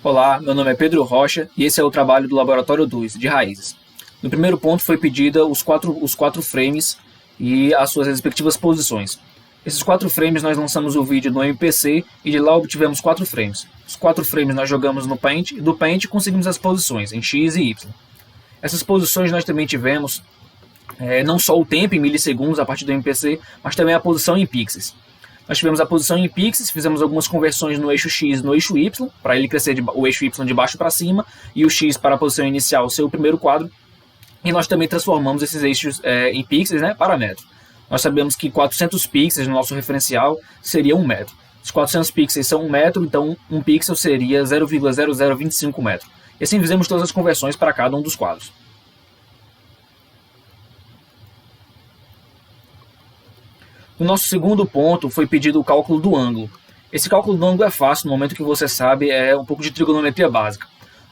Olá, meu nome é Pedro Rocha e esse é o trabalho do Laboratório 2, de raízes. No primeiro ponto foi pedida os quatro frames e as suas respectivas posições. Esses 4 frames nós lançamos o vídeo no MPC e de lá obtivemos 4 frames. Os 4 frames nós jogamos no Paint e do Paint conseguimos as posições em X e Y. Essas posições nós também tivemos não só o tempo em milissegundos a partir do MPC, mas também a posição em pixels. Nós tivemos a posição em pixels, fizemos algumas conversões no eixo X e no eixo Y, para ele crescer o eixo Y de baixo para cima, e o X para a posição inicial ser o primeiro quadro. E nós também transformamos esses eixos em pixels, para metro. Nós sabemos que 400 pixels no nosso referencial seria 1 metro. Se 400 pixels são 1 metro, então 1 pixel seria 0,0025 metro. E assim fizemos todas as conversões para cada um dos quadros. No nosso segundo ponto foi pedido o cálculo do ângulo. Esse cálculo do ângulo é fácil, no momento que você sabe, é um pouco de trigonometria básica.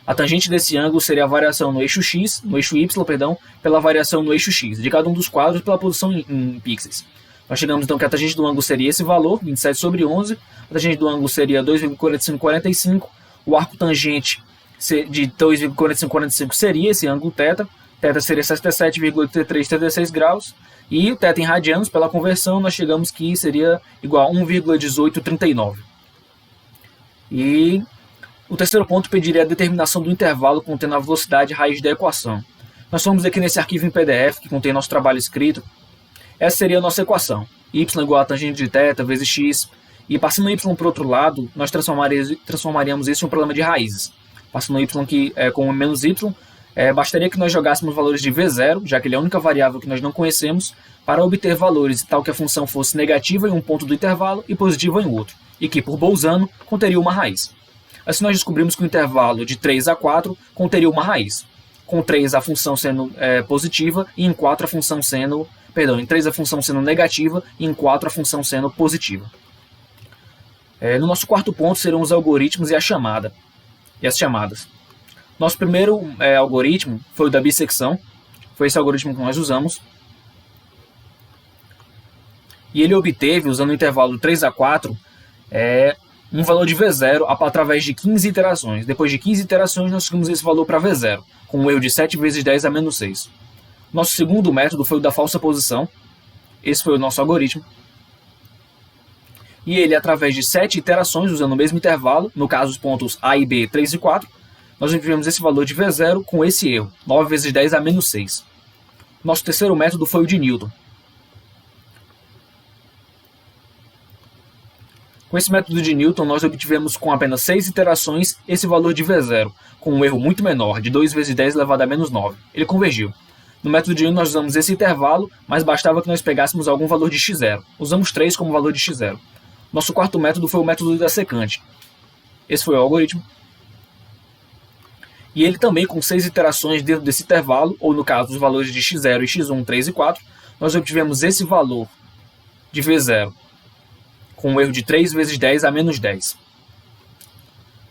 A tangente desse ângulo seria a variação no eixo Y, pela variação no eixo X, de cada um dos quadros pela posição em pixels. Nós chegamos então que a tangente do ângulo seria esse valor, 27/11, a tangente do ângulo seria 2,4545, o arco tangente de 2,4545 seria esse ângulo θ seria 67,8336 graus, e o θ em radianos, pela conversão, nós chegamos que seria igual a 1,1839. E o terceiro ponto pediria a determinação do intervalo contendo a velocidade raiz da equação. Nós fomos aqui nesse arquivo em PDF, que contém nosso trabalho escrito. Essa seria a nossa equação. Y igual a tangente de θ vezes x. E passando y para o outro lado, nós transformaríamos isso em um problema de raízes. Passando y aqui com menos y, bastaria que nós jogássemos valores de V0, já que ele é a única variável que nós não conhecemos, para obter valores tal que a função fosse negativa em um ponto do intervalo e positiva em outro, e que, por Bolzano, conteria uma raiz. Assim nós descobrimos que o intervalo de 3 a 4 conteria uma raiz, com 3 a função sendo positiva e em 4 a função sendo... em 3 a função sendo negativa e em 4 a função sendo positiva. No nosso quarto ponto serão os algoritmos e as chamadas. Nosso primeiro algoritmo foi o da bissecção, foi esse algoritmo que nós usamos. E ele obteve, usando o intervalo 3 a 4, um valor de V0 através de 15 iterações. Depois de 15 iterações, nós conseguimos esse valor para V0, com um erro de 7 vezes 10 a menos 6. Nosso segundo método foi o da falsa posição. Esse foi o nosso algoritmo. E ele, através de 7 iterações, usando o mesmo intervalo, no caso os pontos A e B, 3 e 4, nós obtivemos esse valor de V0 com esse erro, 9 vezes 10 a menos 6. Nosso terceiro método foi o de Newton. Com esse método de Newton, nós obtivemos com apenas 6 iterações esse valor de V0, com um erro muito menor, de 2 vezes 10 elevado a menos 9. Ele convergiu. No método de Newton nós usamos esse intervalo, mas bastava que nós pegássemos algum valor de x0. Usamos 3 como valor de x0. Nosso quarto método foi o método da secante. Esse foi o algoritmo. E ele também, com 6 iterações dentro desse intervalo, ou no caso os valores de x0 e x1, 3 e 4, nós obtivemos esse valor de V0, com um erro de 3 vezes 10 a menos 10.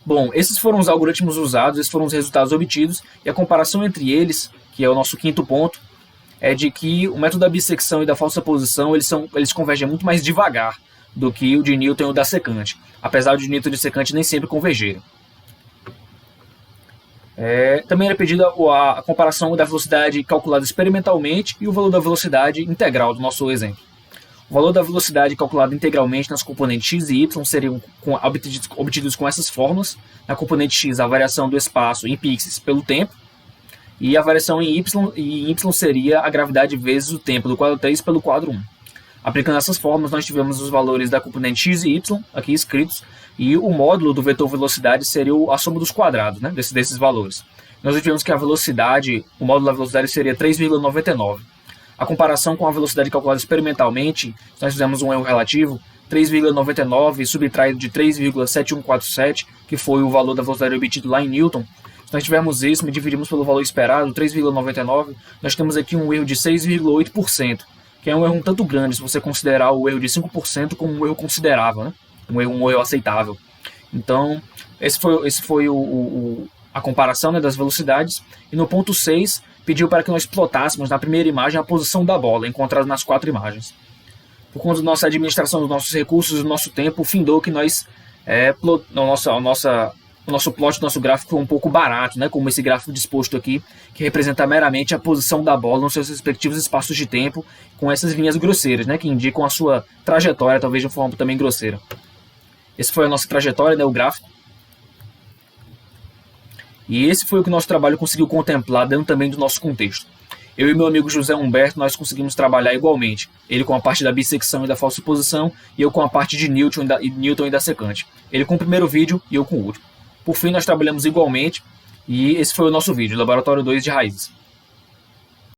Bom, esses foram os algoritmos usados, esses foram os resultados obtidos, e a comparação entre eles, que é o nosso quinto ponto, é de que o método da bissecção e da falsa posição, eles convergem muito mais devagar do que o de Newton e o da secante, apesar de Newton e de secante nem sempre convergerem. Também era pedida a comparação da velocidade calculada experimentalmente e o valor da velocidade integral do nosso exemplo. O valor da velocidade calculada integralmente nas componentes x e y seriam obtidos com essas fórmulas. Na componente x, a variação do espaço em pixels pelo tempo, e a variação em y seria a gravidade vezes o tempo do quadro 3 pelo quadro 1. Aplicando essas fórmulas, nós tivemos os valores da componente x e y aqui escritos, e o módulo do vetor velocidade seria a soma dos quadrados, desses valores. Nós tivemos que a velocidade, o módulo da velocidade seria 3,99. A comparação com a velocidade calculada experimentalmente, nós fizemos um erro relativo, 3,99 subtraído de 3,7147, que foi o valor da velocidade obtido lá em Newton. Se nós tivermos isso e dividimos pelo valor esperado, 3,99, nós temos aqui um erro de 6,8%, que é um erro um tanto grande se você considerar o erro de 5% como um erro considerável, um erro aceitável. Então, esse foi a comparação das velocidades. E no ponto 6, pediu para que nós plotássemos na primeira imagem a posição da bola, encontrada nas 4 imagens. Por conta da nossa administração dos nossos recursos e do nosso tempo, findou que nós, a nossa o nosso plot do nosso gráfico foi um pouco barato, né? Como esse gráfico disposto aqui, que representa meramente a posição da bola nos seus respectivos espaços de tempo, com essas linhas grosseiras, né? Que indicam a sua trajetória, talvez de uma forma também grosseira. Essa foi a nossa trajetória, né? O gráfico. E esse foi o que o nosso trabalho conseguiu contemplar, dentro também do nosso contexto. Eu e meu amigo José Humberto, nós conseguimos trabalhar igualmente. Ele com a parte da bissecção e da falsuposição, e eu com a parte de Newton e da secante. Ele com o primeiro vídeo e eu com o último. Por fim, nós trabalhamos igualmente, e esse foi o nosso vídeo, Laboratório 2 de Raízes.